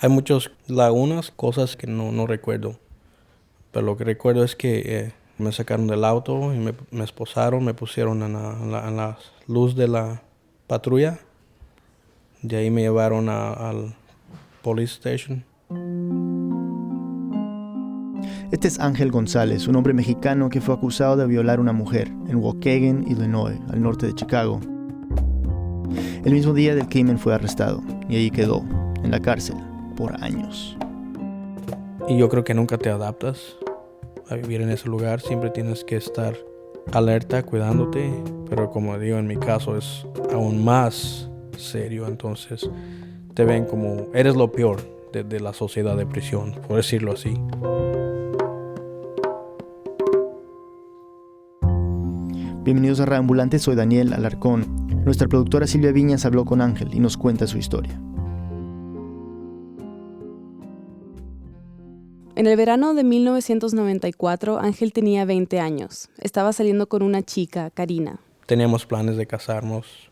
Hay muchas lagunas, cosas que no recuerdo. Pero lo que recuerdo es que me sacaron del auto y me esposaron, me pusieron en la luz de la patrulla. De ahí me llevaron al police station. Este es Ángel González, un hombre mexicano que fue acusado de violar a una mujer en Waukegan, Illinois, al norte de Chicago. El mismo día del crimen fue arrestado y ahí quedó, en la cárcel, por años. Y yo creo que nunca te adaptas a vivir en ese lugar. Siempre tienes que estar alerta, cuidándote. Pero como digo, en mi caso es aún más serio. Entonces te ven como eres lo peor de la sociedad de prisión, por decirlo así. Bienvenidos a Reambulante, soy Daniel Alarcón. Nuestra productora Silvia Viñas habló con Ángel y nos cuenta su historia. En el verano de 1994, Ángel tenía 20 años. Estaba saliendo con una chica, Karina. Teníamos planes de casarnos.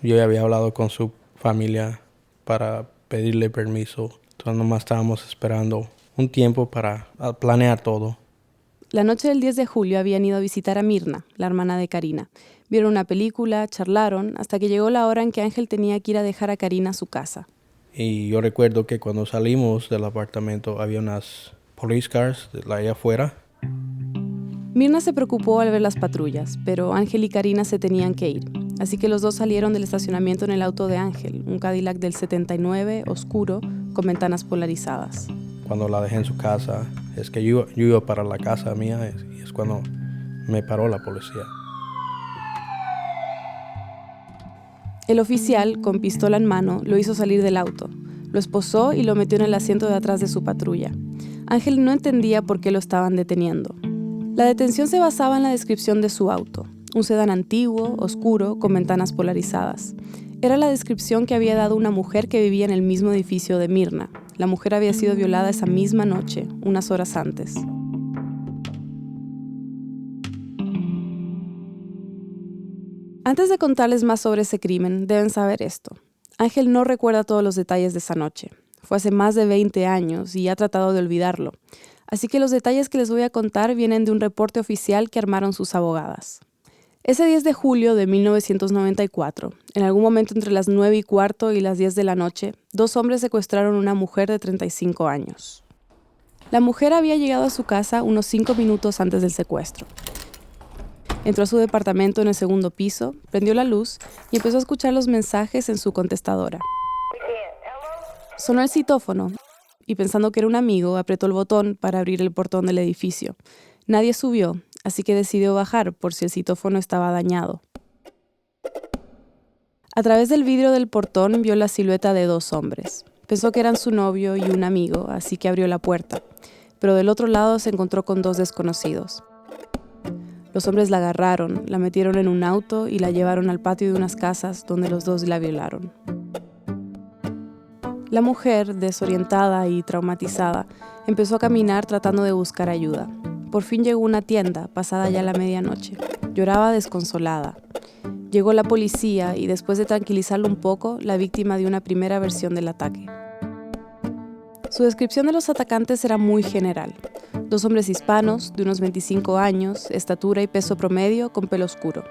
Yo ya había hablado con su familia para pedirle permiso. Entonces nomás estábamos esperando un tiempo para planear todo. La noche del 10 de julio habían ido a visitar a Mirna, la hermana de Karina. Vieron una película, charlaron, hasta que llegó la hora en que Ángel tenía que ir a dejar a Karina a su casa. Y yo recuerdo que cuando salimos del apartamento había unas police cars allá afuera. Mirna se preocupó al ver las patrullas, pero Ángel y Karina se tenían que ir. Así que los dos salieron del estacionamiento en el auto de Ángel, un Cadillac del 79, oscuro, con ventanas polarizadas. Cuando la dejé en su casa, es que yo iba para la casa mía y es cuando me paró la policía. El oficial, con pistola en mano, lo hizo salir del auto. Lo esposó y lo metió en el asiento de atrás de su patrulla. Ángel no entendía por qué lo estaban deteniendo. La detención se basaba en la descripción de su auto, un sedán antiguo, oscuro, con ventanas polarizadas. Era la descripción que había dado una mujer que vivía en el mismo edificio de Mirna. La mujer había sido violada esa misma noche, unas horas antes. Antes de contarles más sobre ese crimen, deben saber esto. Ángel no recuerda todos los detalles de esa noche. Fue hace más de 20 años y ha tratado de olvidarlo. Así que los detalles que les voy a contar vienen de un reporte oficial que armaron sus abogadas. Ese 10 de julio de 1994, en algún momento entre las 9:15 y las 10 de la noche, dos hombres secuestraron a una mujer de 35 años. La mujer había llegado a su casa unos 5 minutos antes del secuestro. Entró a su departamento en el segundo piso, prendió la luz y empezó a escuchar los mensajes en su contestadora. Sonó el citófono y, pensando que era un amigo, apretó el botón para abrir el portón del edificio. Nadie subió, así que decidió bajar por si el citófono estaba dañado. A través del vidrio del portón vio la silueta de dos hombres. Pensó que eran su novio y un amigo, así que abrió la puerta. Pero del otro lado se encontró con dos desconocidos. Los hombres la agarraron, la metieron en un auto y la llevaron al patio de unas casas donde los dos la violaron. La mujer, desorientada y traumatizada, empezó a caminar tratando de buscar ayuda. Por fin llegó a una tienda, pasada ya la medianoche. Lloraba desconsolada. Llegó la policía y después de tranquilizarlo un poco, la víctima dio una primera versión del ataque. Su descripción de los atacantes era muy general. Dos hombres hispanos, de unos 25 años, estatura y peso promedio, con pelo oscuro.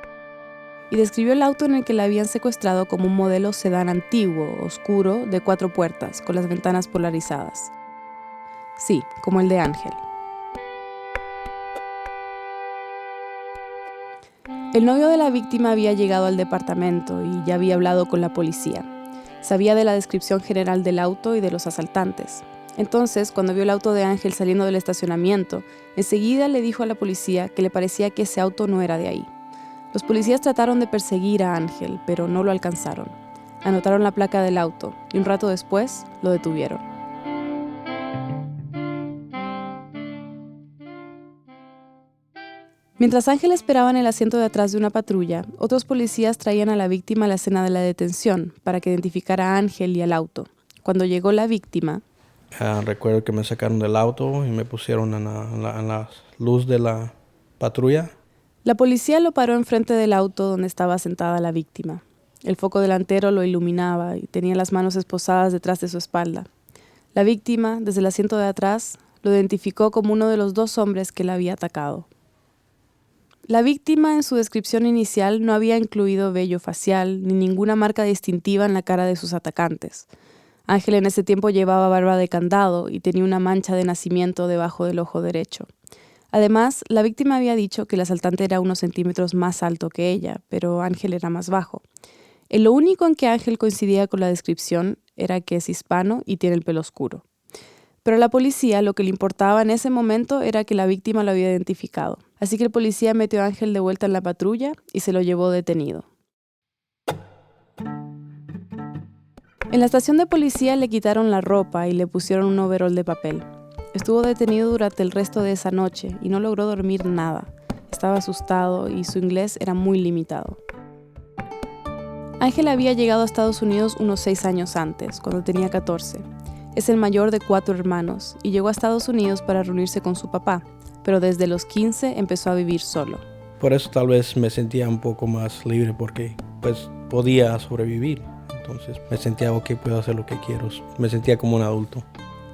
Y describió el auto en el que la habían secuestrado como un modelo sedán antiguo, oscuro, de 4 puertas, con las ventanas polarizadas. Sí, como el de Ángel. El novio de la víctima había llegado al departamento y ya había hablado con la policía. Sabía de la descripción general del auto y de los asaltantes. Entonces, cuando vio el auto de Ángel saliendo del estacionamiento, enseguida le dijo a la policía que le parecía que ese auto no era de ahí. Los policías trataron de perseguir a Ángel, pero no lo alcanzaron. Anotaron la placa del auto y un rato después lo detuvieron. Mientras Ángel esperaba en el asiento de atrás de una patrulla, otros policías traían a la víctima a la escena de la detención para que identificara a Ángel y al auto. Cuando llegó la víctima... recuerdo que me sacaron del auto y me pusieron en la luz de la patrulla. La policía lo paró enfrente del auto donde estaba sentada la víctima. El foco delantero lo iluminaba y tenía las manos esposadas detrás de su espalda. La víctima, desde el asiento de atrás, lo identificó como uno de los 2 hombres que la había atacado. La víctima en su descripción inicial no había incluido vello facial ni ninguna marca distintiva en la cara de sus atacantes. Ángel en ese tiempo llevaba barba de candado y tenía una mancha de nacimiento debajo del ojo derecho. Además, la víctima había dicho que el asaltante era unos centímetros más alto que ella, pero Ángel era más bajo. Lo único en que Ángel coincidía con la descripción era que es hispano y tiene el pelo oscuro. Pero a la policía lo que le importaba en ese momento era que la víctima lo había identificado. Así que el policía metió a Ángel de vuelta en la patrulla y se lo llevó detenido. En la estación de policía le quitaron la ropa y le pusieron un overol de papel. Estuvo detenido durante el resto de esa noche y no logró dormir nada. Estaba asustado y su inglés era muy limitado. Ángel había llegado a Estados Unidos unos 6 años antes, cuando tenía 14. Es el mayor de 4 hermanos y llegó a Estados Unidos para reunirse con su papá, pero desde los 15 empezó a vivir solo. Por eso tal vez me sentía un poco más libre porque pues podía sobrevivir. Entonces me sentía ok, puedo hacer lo que quiero. Me sentía como un adulto.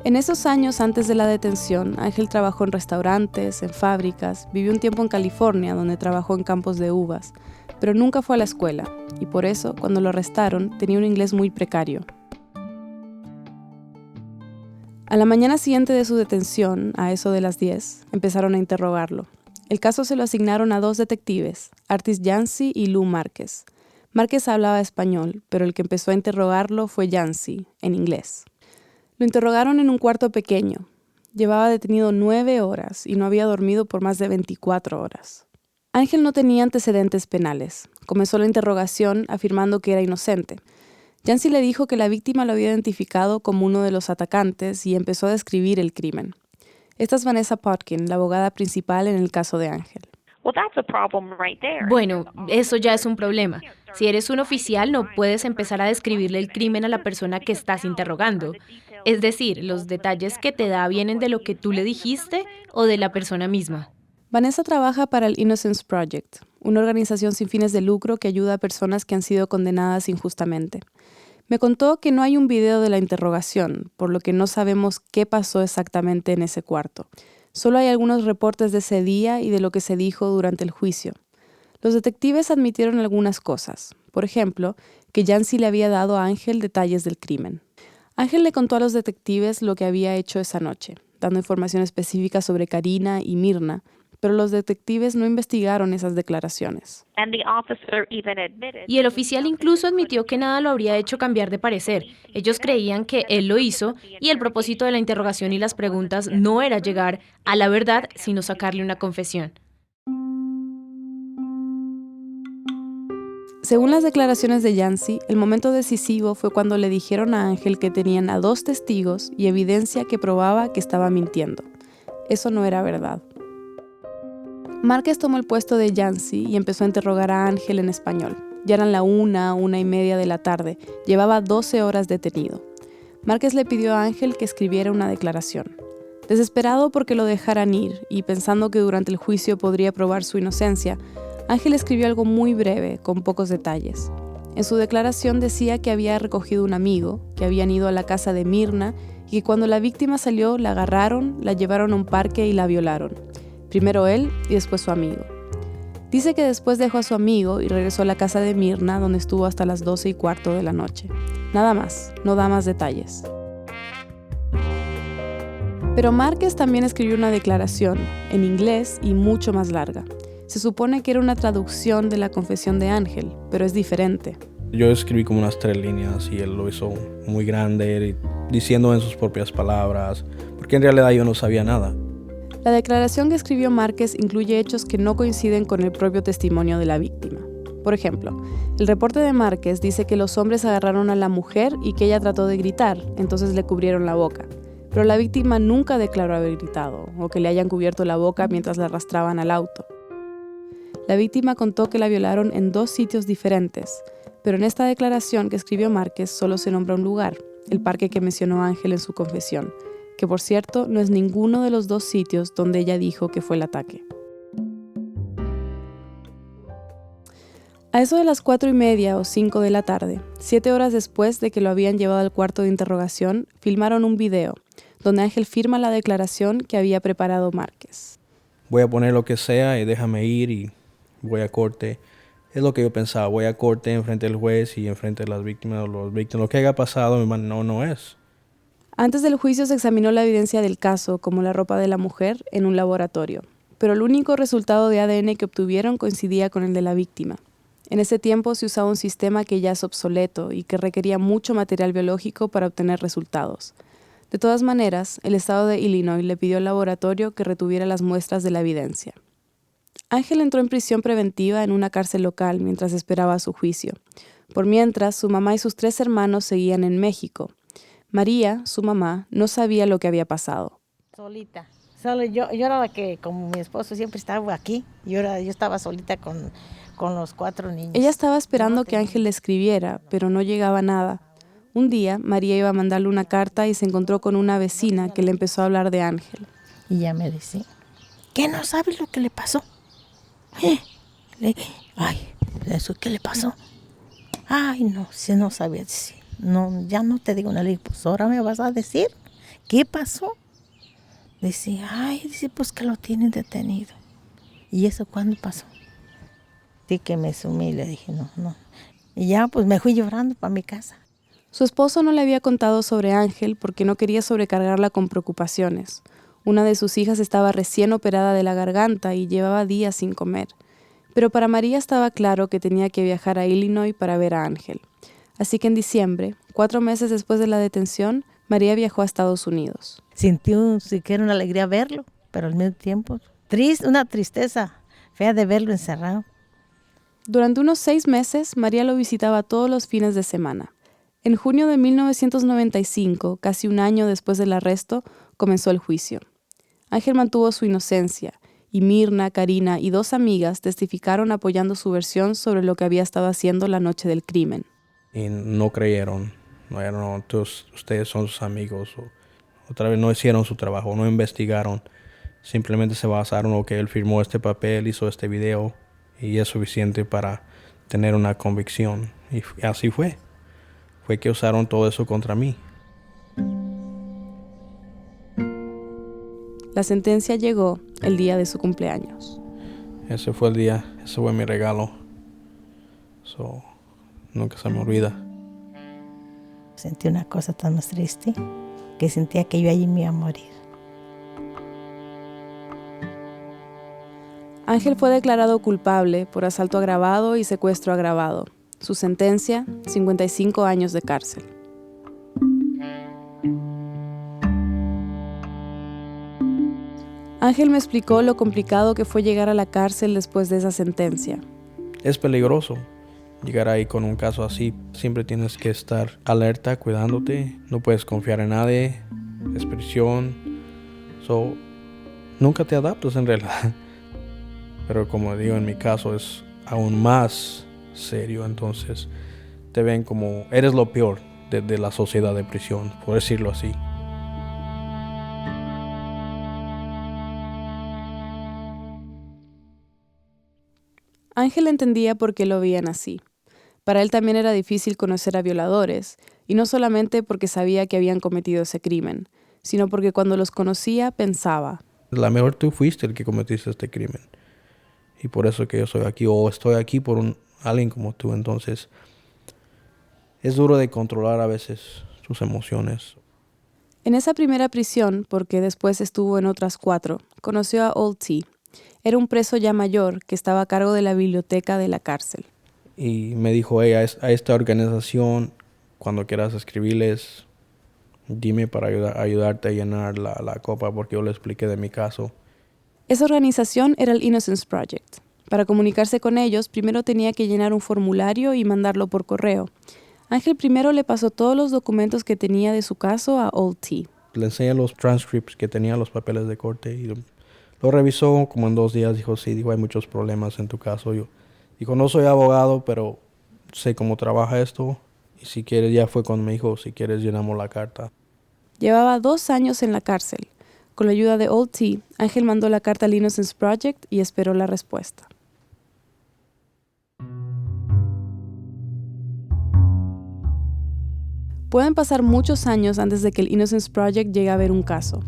En esos años antes de la detención, Ángel trabajó en restaurantes, en fábricas, vivió un tiempo en California donde trabajó en campos de uvas, pero nunca fue a la escuela y por eso, cuando lo arrestaron, tenía un inglés muy precario. A la mañana siguiente de su detención, a eso de las 10, empezaron a interrogarlo. El caso se lo asignaron a 2 detectives, Artis Yancey y Lou Márquez. Márquez hablaba español, pero el que empezó a interrogarlo fue Yancey, en inglés. Lo interrogaron en un cuarto pequeño. Llevaba detenido 9 horas y no había dormido por más de 24 horas. Ángel no tenía antecedentes penales. Comenzó la interrogación afirmando que era inocente. Yancey le dijo que la víctima lo había identificado como uno de los atacantes y empezó a describir el crimen. Esta es Vanessa Potkin, la abogada principal en el caso de Ángel. Bueno, eso ya es un problema. Si eres un oficial, no puedes empezar a describirle el crimen a la persona que estás interrogando. Es decir, los detalles que te da vienen de lo que tú le dijiste o de la persona misma. Vanessa trabaja para el Innocence Project, una organización sin fines de lucro que ayuda a personas que han sido condenadas injustamente. Me contó que no hay un video de la interrogación, por lo que no sabemos qué pasó exactamente en ese cuarto. Solo hay algunos reportes de ese día y de lo que se dijo durante el juicio. Los detectives admitieron algunas cosas. Por ejemplo, que Yancey le había dado a Ángel detalles del crimen. Ángel le contó a los detectives lo que había hecho esa noche, dando información específica sobre Karina y Mirna, pero los detectives no investigaron esas declaraciones. Y el oficial incluso admitió que nada lo habría hecho cambiar de parecer. Ellos creían que él lo hizo y el propósito de la interrogación y las preguntas no era llegar a la verdad, sino sacarle una confesión. Según las declaraciones de Yancey, el momento decisivo fue cuando le dijeron a Ángel que tenían a 2 testigos y evidencia que probaba que estaba mintiendo. Eso no era verdad. Márquez tomó el puesto de Yancey y empezó a interrogar a Ángel en español. Ya eran la 1:30 de la tarde. Llevaba 12 horas detenido. Márquez le pidió a Ángel que escribiera una declaración. Desesperado porque lo dejaran ir y pensando que durante el juicio podría probar su inocencia, Ángel escribió algo muy breve, con pocos detalles. En su declaración decía que había recogido un amigo, que habían ido a la casa de Mirna y que cuando la víctima salió la agarraron, la llevaron a un parque y la violaron. Primero él y después su amigo. Dice que después dejó a su amigo y regresó a la casa de Mirna, donde estuvo hasta las 12:15 de la noche. Nada más, no da más detalles. Pero Márquez también escribió una declaración, en inglés y mucho más larga. Se supone que era una traducción de la confesión de Ángel, pero es diferente. Yo escribí como unas 3 líneas y él lo hizo muy grande, diciendo en sus propias palabras, porque en realidad yo no sabía nada. La declaración que escribió Márquez incluye hechos que no coinciden con el propio testimonio de la víctima. Por ejemplo, el reporte de Márquez dice que los hombres agarraron a la mujer y que ella trató de gritar, entonces le cubrieron la boca. Pero la víctima nunca declaró haber gritado o que le hayan cubierto la boca mientras la arrastraban al auto. La víctima contó que la violaron en 2 sitios diferentes, pero en esta declaración que escribió Márquez solo se nombra un lugar, el parque que mencionó Ángel en su confesión, que por cierto no es ninguno de los 2 sitios donde ella dijo que fue el ataque. A eso de las 4:30 o 5 de la tarde, 7 horas después de que lo habían llevado al cuarto de interrogación, filmaron un video donde Ángel firma la declaración que había preparado Márquez. Voy a poner lo que sea y déjame ir y voy a corte. Es lo que yo pensaba, voy a corte enfrente del juez y enfrente de las víctimas o los víctimas. Lo que haya pasado no es. Antes del juicio se examinó la evidencia del caso, como la ropa de la mujer, en un laboratorio. Pero el único resultado de ADN que obtuvieron coincidía con el de la víctima. En ese tiempo se usaba un sistema que ya es obsoleto y que requería mucho material biológico para obtener resultados. De todas maneras, el estado de Illinois le pidió al laboratorio que retuviera las muestras de la evidencia. Ángel entró en prisión preventiva en una cárcel local mientras esperaba su juicio. Por mientras, su mamá y sus 3 hermanos seguían en México. María, su mamá, no sabía lo que había pasado. Solita. Solo yo era la que, como mi esposo siempre estaba aquí, yo estaba solita con los 4 niños. Ella estaba esperando que Ángel le escribiera, pero no llegaba nada. Un día, María iba a mandarle una carta y se encontró con una vecina que le empezó a hablar de Ángel. Y ella me decía, ¿qué no sabes lo que le pasó? ¿Eso qué le pasó? Ay, no, si no sabía decir. No, ya no te digo nada. Le dije, pues ahora me vas a decir, ¿qué pasó? Dice, pues que lo tienen detenido. ¿Y eso cuándo pasó? Sí, que me sumí y le dije, no. Y ya, pues me fui llorando para mi casa. Su esposo no le había contado sobre Ángel porque no quería sobrecargarla con preocupaciones. Una de sus hijas estaba recién operada de la garganta y llevaba días sin comer. Pero para María estaba claro que tenía que viajar a Illinois para ver a Ángel. Así que en diciembre, 4 meses después de la detención, María viajó a Estados Unidos. Sentí siquiera una alegría verlo, pero al mismo tiempo una tristeza fea de verlo encerrado. Durante unos 6 meses, María lo visitaba todos los fines de semana. En junio de 1995, casi un año después del arresto, comenzó el juicio. Ángel mantuvo su inocencia, y Mirna, Karina y 2 amigas testificaron apoyando su versión sobre lo que había estado haciendo la noche del crimen. Y no creyeron. No, ustedes son sus amigos. Otra vez no hicieron su trabajo, no investigaron. Simplemente se basaron en lo que él firmó este papel, hizo este video y es suficiente para tener una convicción. Y así fue. Fue que usaron todo eso contra mí. La sentencia llegó el día de su cumpleaños. Ese fue el día, ese fue mi regalo. Nunca se me olvida. Sentí una cosa tan más triste que sentía que yo allí me iba a morir. Ángel fue declarado culpable por asalto agravado y secuestro agravado. Su sentencia, 55 años de cárcel. Ángel me explicó lo complicado que fue llegar a la cárcel después de esa sentencia. Es peligroso llegar ahí con un caso así. Siempre tienes que estar alerta, cuidándote. No puedes confiar en nadie. Es prisión. Nunca te adaptas en realidad. Pero como digo, en mi caso es aún más serio. Entonces te ven como eres lo peor de la sociedad de prisión, por decirlo así. Ángel entendía por qué lo veían así. Para él también era difícil conocer a violadores, y no solamente porque sabía que habían cometido ese crimen, sino porque cuando los conocía pensaba: a lo mejor tú fuiste el que cometiste este crimen. Y por eso que yo soy aquí, o estoy aquí por alguien como tú. Entonces, es duro de controlar a veces sus emociones. En esa primera prisión, porque después estuvo en otras 4, conoció a Old T. Era un preso ya mayor que estaba a cargo de la biblioteca de la cárcel. Y me dijo, a esta organización, cuando quieras escribirles, dime para ayudarte a llenar la copa, porque yo le expliqué de mi caso. Esa organización era el Innocence Project. Para comunicarse con ellos, primero tenía que llenar un formulario y mandarlo por correo. Ángel primero le pasó todos los documentos que tenía de su caso a Old T. Le enseñé los transcripts que tenía, los papeles de corte, y lo revisó como en 2 días. Dijo, hay muchos problemas en tu caso. Dijo, no soy abogado, pero sé cómo trabaja esto. Y si quieres, ya fue cuando me dijo, si quieres llenamos la carta. Llevaba 2 años en la cárcel. Con la ayuda de Old T, Ángel mandó la carta al Innocence Project y esperó la respuesta. Pueden pasar muchos años antes de que el Innocence Project llegue a ver un caso.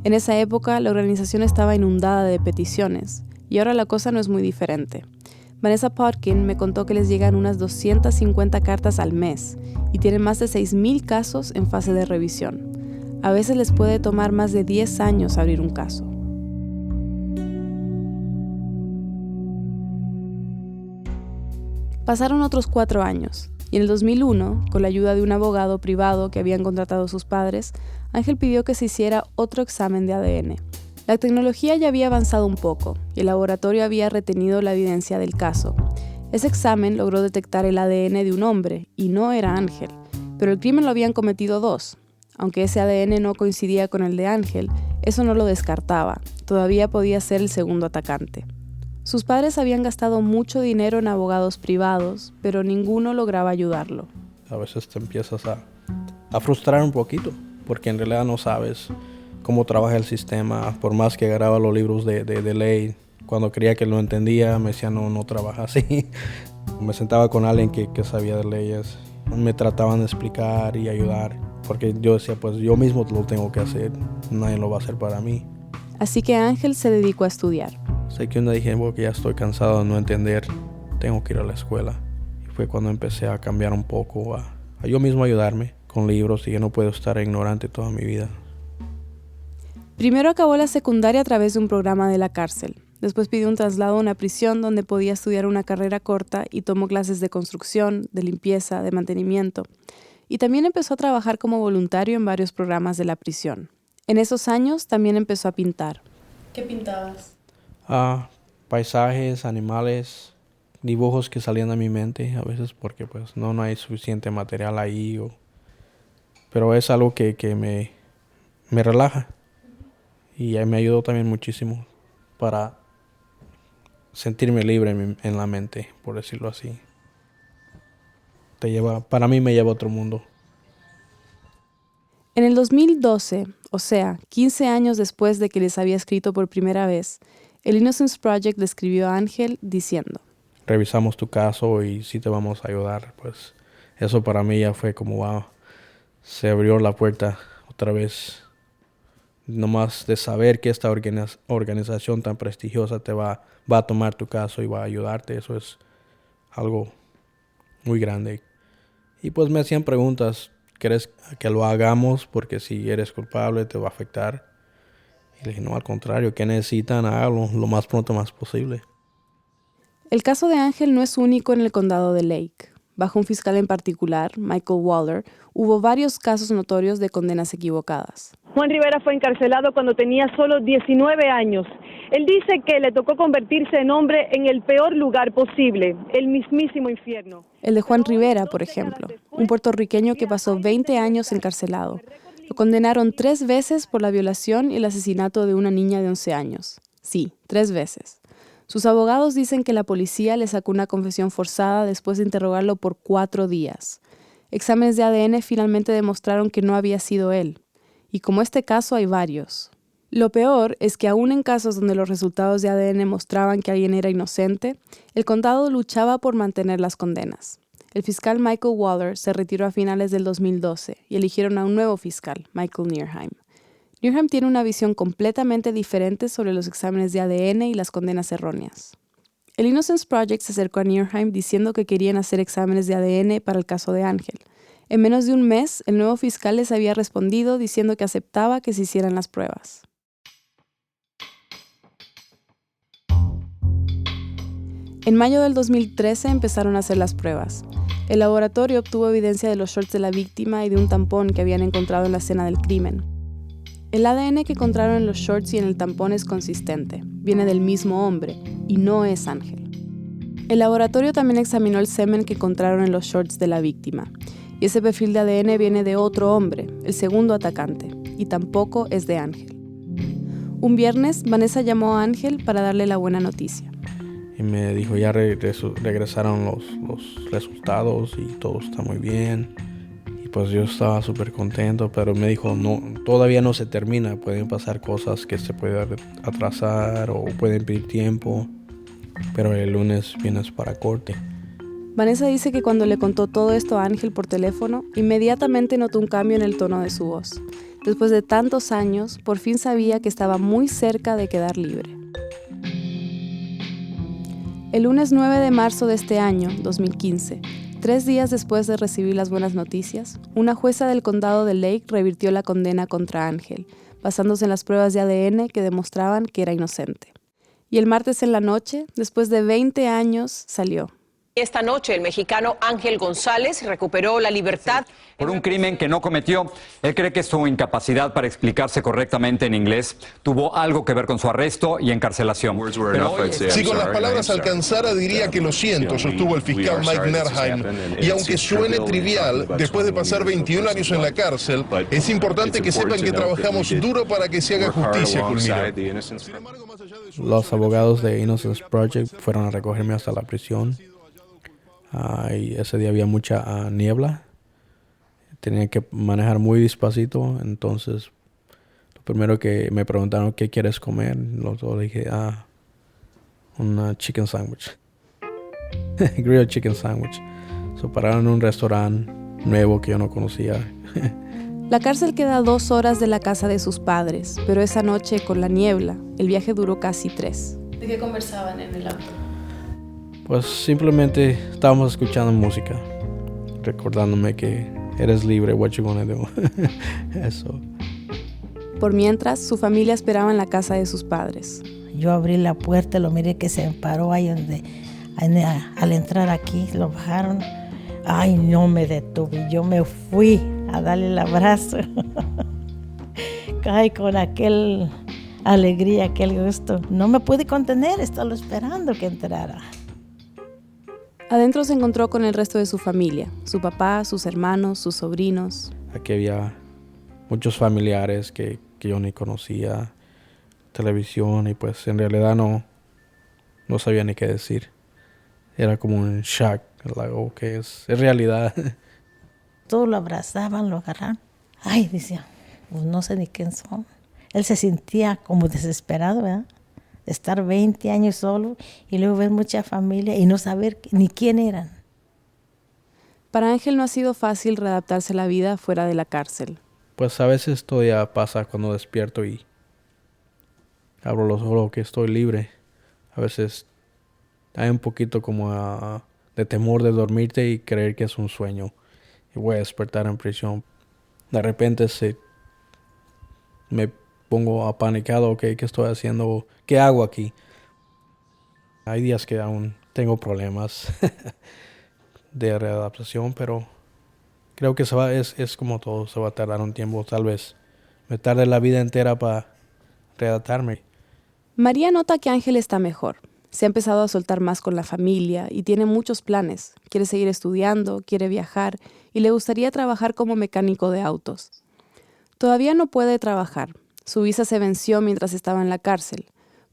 En esa época, la organización estaba inundada de peticiones, y ahora la cosa no es muy diferente. Vanessa Podkin me contó que les llegan unas 250 cartas al mes y tienen más de 6,000 casos en fase de revisión. A veces les puede tomar más de 10 años abrir un caso. Pasaron otros 4 años, y en el 2001, con la ayuda de un abogado privado que habían contratado sus padres, Ángel pidió que se hiciera otro examen de ADN. La tecnología ya había avanzado un poco, y el laboratorio había retenido la evidencia del caso. Ese examen logró detectar el ADN de un hombre, y no era Ángel, pero el crimen lo habían cometido 2. Aunque ese ADN no coincidía con el de Ángel, eso no lo descartaba, todavía podía ser el segundo atacante. Sus padres habían gastado mucho dinero en abogados privados, pero ninguno lograba ayudarlo. A veces te empiezas a frustrar un poquito, porque en realidad no sabes cómo trabaja el sistema. Por más que agarraba los libros de ley, cuando creía que lo entendía, me decía no trabaja así. Me sentaba con alguien que sabía de leyes, me trataban de explicar y ayudar, porque yo decía, pues yo mismo lo tengo que hacer, nadie lo va a hacer para mí. Así que Ángel se dedicó a estudiar. Sé que un día dije, que ya estoy cansado de no entender, tengo que ir a la escuela. Y fue cuando empecé a cambiar un poco, a yo mismo ayudarme con libros, y yo no puedo estar ignorante toda mi vida. Primero acabó la secundaria a través de un programa de la cárcel. Después pidió un traslado a una prisión donde podía estudiar una carrera corta y tomó clases de construcción, de limpieza, de mantenimiento. Y también empezó a trabajar como voluntario en varios programas de la prisión. En esos años también empezó a pintar. ¿Qué pintabas? Paisajes, animales, dibujos que salían a mi mente a veces porque pues no hay suficiente material ahí. Pero es algo que me relaja y me ayudó también muchísimo para sentirme libre en la mente, por decirlo así. Para mí me lleva a otro mundo. En el 2012, o sea, 15 años después de que les había escrito por primera vez, el Innocence Project le escribió a Ángel diciendo: revisamos tu caso y sí te vamos a ayudar. Pues eso para mí ya fue como wow, se abrió la puerta otra vez. Nomás de saber que esta organización tan prestigiosa te va a tomar tu caso y va a ayudarte, eso es algo muy grande. Y pues me hacían preguntas, ¿quieres que lo hagamos? Porque si eres culpable te va a afectar. Y le dije, no, al contrario, ¿qué necesitan? Háganlo lo más pronto más posible. El caso de Ángel no es único en el condado de Lake. Bajo un fiscal en particular, Michael Waller, hubo varios casos notorios de condenas equivocadas. Juan Rivera fue encarcelado cuando tenía solo 19 años. Él dice que le tocó convertirse en hombre en el peor lugar posible, el mismísimo infierno. El de Juan Rivera, por ejemplo, un puertorriqueño que pasó 20 años encarcelado. Lo condenaron 3 veces por la violación y el asesinato de una niña de 11 años. Sí, 3 veces. Sus abogados dicen que la policía le sacó una confesión forzada después de interrogarlo por 4 días. Exámenes de ADN finalmente demostraron que no había sido él. Y como este caso hay varios. Lo peor es que aún en casos donde los resultados de ADN mostraban que alguien era inocente, el condado luchaba por mantener las condenas. El fiscal Michael Waller se retiró a finales del 2012 y eligieron a un nuevo fiscal, Michael Neerheim. Neerheim tiene una visión completamente diferente sobre los exámenes de ADN y las condenas erróneas. El Innocence Project se acercó a Neerheim diciendo que querían hacer exámenes de ADN para el caso de Ángel. En menos de un mes, el nuevo fiscal les había respondido diciendo que aceptaba que se hicieran las pruebas. En mayo del 2013 empezaron a hacer las pruebas. El laboratorio obtuvo evidencia de los shorts de la víctima y de un tampón que habían encontrado en la escena del crimen. El ADN que encontraron en los shorts y en el tampón es consistente, viene del mismo hombre y no es Ángel. El laboratorio también examinó el semen que encontraron en los shorts de la víctima, y ese perfil de ADN viene de otro hombre, el segundo atacante, y tampoco es de Ángel. Un viernes, Vanessa llamó a Ángel para darle la buena noticia. Y me dijo, ya regresaron los resultados y todo está muy bien. Y pues yo estaba súper contento, pero me dijo, no, todavía no se termina. Pueden pasar cosas que se pueden atrasar o pueden pedir tiempo. Pero el lunes vienes para corte. Vanessa dice que cuando le contó todo esto a Ángel por teléfono, inmediatamente notó un cambio en el tono de su voz. Después de tantos años, por fin sabía que estaba muy cerca de quedar libre. El lunes 9 de marzo de este año, 2015, 3 días después de recibir las buenas noticias, una jueza del condado de Lake revirtió la condena contra Ángel, basándose en las pruebas de ADN que demostraban que era inocente. Y el martes en la noche, después de 20 años, salió. Esta noche el mexicano Ángel González recuperó la libertad por un crimen que no cometió. Él cree que su incapacidad para explicarse correctamente en inglés tuvo algo que ver con su arresto y encarcelación. Si con las palabras alcanzara, diría que lo siento, sostuvo el fiscal Mike Nerheim. Y aunque suene trivial, después de pasar 21 años en la cárcel, es importante que sepan que trabajamos duro para que se haga justicia, culminó. Los abogados de Innocence Project fueron a recogerme hasta la prisión. Y ese día había mucha niebla. Tenía que manejar muy despacito. Entonces, lo primero que me preguntaron, ¿qué quieres comer? Los dos dije, una chicken sandwich. Grilled chicken sandwich. So, pararon en un restaurante nuevo que yo no conocía. La cárcel queda a 2 horas de la casa de sus padres, pero esa noche, con la niebla, el viaje duró casi 3. ¿De qué conversaban en el auto? Pues simplemente estábamos escuchando música, recordándome que eres libre, what you gonna do. Eso. Por mientras, su familia esperaba en la casa de sus padres. Yo abrí la puerta, lo miré que se paró ahí al entrar aquí, lo bajaron. Ay, no me detuve, yo me fui a darle el abrazo. Ay, con aquel alegría, aquel gusto. No me pude contener, estaba esperando que entrara. Adentro se encontró con el resto de su familia, su papá, sus hermanos, sus sobrinos. Aquí había muchos familiares que yo ni conocía, televisión, y pues en realidad no sabía ni qué decir. Era como un shock, algo que es realidad. Todos lo abrazaban, lo agarraban. Ay, decía, pues no sé ni quién son. Él se sentía como desesperado, ¿verdad? De estar 20 años solo y luego ver mucha familia y no saber ni quién eran. Para Ángel no ha sido fácil readaptarse a la vida fuera de la cárcel. Pues a veces todavía pasa cuando despierto y abro los ojos que estoy libre. A veces hay un poquito como de temor de dormirte y creer que es un sueño. Y voy a despertar en prisión. De repente me pongo apanicado, okay, ¿qué estoy haciendo? ¿Qué hago aquí? Hay días que aún tengo problemas de readaptación, pero creo que es como todo, se va a tardar un tiempo, tal vez me tarde la vida entera para readaptarme. María nota que Ángel está mejor. Se ha empezado a soltar más con la familia y tiene muchos planes. Quiere seguir estudiando, quiere viajar y le gustaría trabajar como mecánico de autos. Todavía no puede trabajar. Su visa se venció mientras estaba en la cárcel.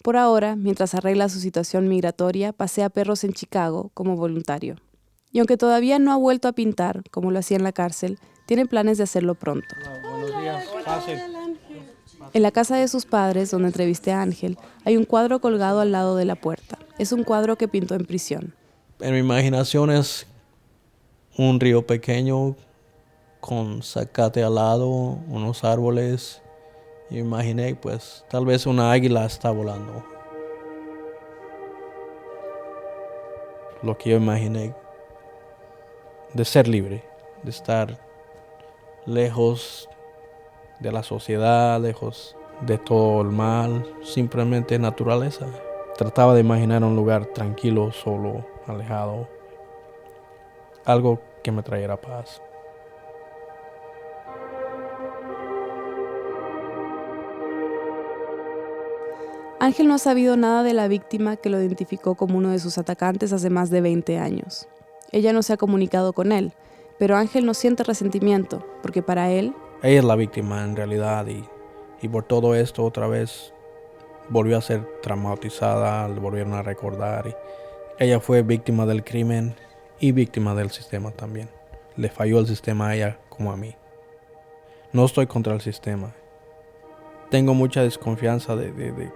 Por ahora, mientras arregla su situación migratoria, pasea perros en Chicago como voluntario. Y aunque todavía no ha vuelto a pintar, como lo hacía en la cárcel, tiene planes de hacerlo pronto. Buenos días. En la casa de sus padres, donde entrevisté a Ángel, hay un cuadro colgado al lado de la puerta. Es un cuadro que pintó en prisión. En mi imaginación es un río pequeño con zacate al lado, unos árboles. Yo imaginé, pues, tal vez una águila está volando. Lo que yo imaginé de ser libre, de estar lejos de la sociedad, lejos de todo el mal, simplemente naturaleza. Trataba de imaginar un lugar tranquilo, solo, alejado, algo que me trayera paz. Ángel no ha sabido nada de la víctima que lo identificó como uno de sus atacantes hace más de 20 años. Ella no se ha comunicado con él, pero Ángel no siente resentimiento, porque para él... Ella es la víctima en realidad y por todo esto otra vez volvió a ser traumatizada, le volvieron a recordar. Y ella fue víctima del crimen y víctima del sistema también. Le falló el sistema a ella como a mí. No estoy contra el sistema. Tengo mucha desconfianza de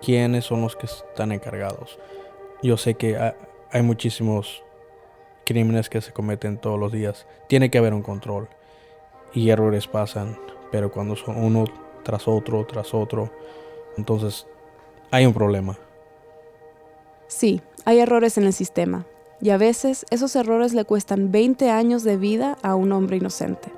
quiénes son los que están encargados. Yo sé que hay muchísimos crímenes que se cometen todos los días. Tiene que haber un control. Y errores pasan, pero cuando son uno tras otro, entonces hay un problema. Sí, hay errores en el sistema. Y a veces esos errores le cuestan 20 años de vida a un hombre inocente.